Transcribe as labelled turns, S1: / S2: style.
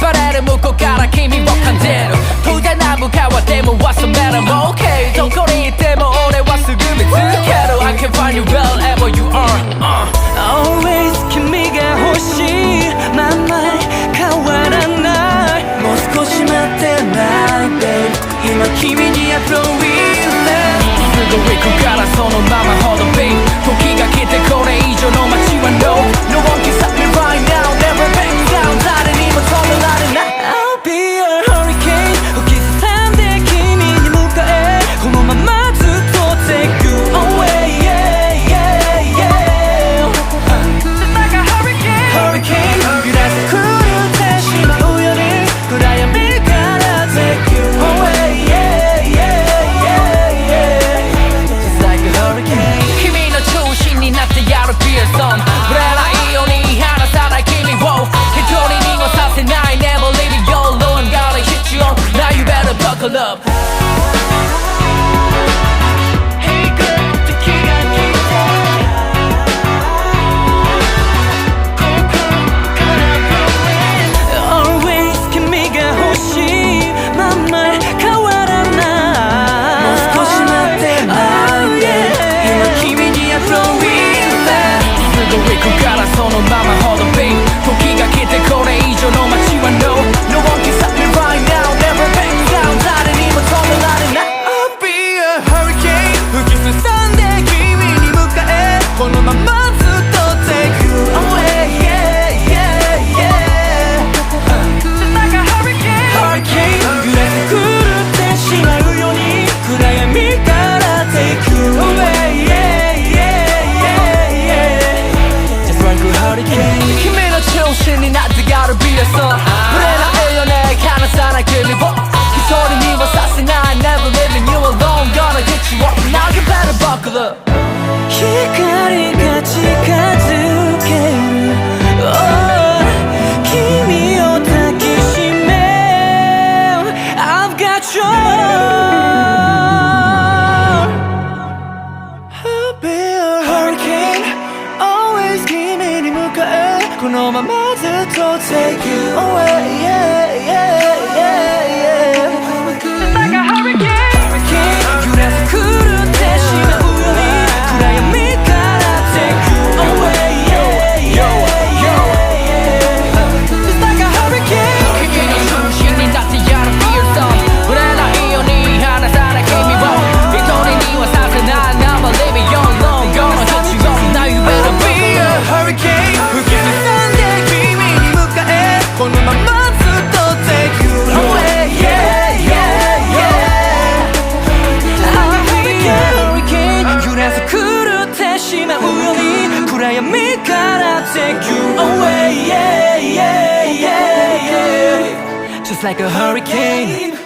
S1: バレる向こうから君を感じる不安な向かわでも忘れるも OK どこにいても俺はすぐ見つける I can find you wherever you are、Always
S2: 君が欲しいまんま変わらないもう少し待ってない babe 今君にアプローチ
S1: すぐ行くからそのままほど babe 時が来てこれ以上の街は No No one can stop me right now Never back down 誰にも止められない
S2: I'll be a hurricane 吹きすさんで君に向かえこのままずっと take you away yeah yeah yeah Just like a hurricane Hurricane 揺らせ狂ってしまうように暗闇から take you away yeah yeah yeah Just like a hurricane
S1: 君の中心になってやるビアソンぶれないように離さない君を一人にはさせない Never leave you alone Gotta hit you on Now you better buckle up
S2: Hey girl 時が来たAlways 君が欲しいまんま変わらないもう少し待ってないで今君にアプローチ
S1: すぐ行くからそのままほど babe 時が来てこれ以上の街は No No one can stop me right now Never back down 誰にも止められない
S2: I'll be a hurricane 吹きすさんで君に向かえこのままずっと take you away yeah yeah yeah Just like a hurricane Hurricane 揺らせ狂ってしまうように暗闇から take you away yeah yeah yeah Just like a hurricane
S1: 君の中心になってやるビアソンぶれないよね離さない君を一人にはさせない Never leaving you alone Gonna get you up Now you better buckle up
S2: 光が近づける、oh、君を抱きしめ I've got you I'll be a hurricane Always 君に向かえこのままずっと Take you away yeah yeah yeah yeah Just like a hurricane Hurricane 揺らせ狂ってしまうように暗闇から Take you away yeah yeah yeah Just like a hurricane
S1: 君の中心になってやるビアソンぶれないように離さない君を一人にはさせない Never leaving you alone Gonna hit you up Now you better be a
S2: hurricane 吹きすさんで君に向かえこのままずっと Take you away yeah yeah yeah I'll be a hurricane 揺らせ狂ってしまうように暗闇から Take you away yeah yeah yeah yeah Just like a hurricane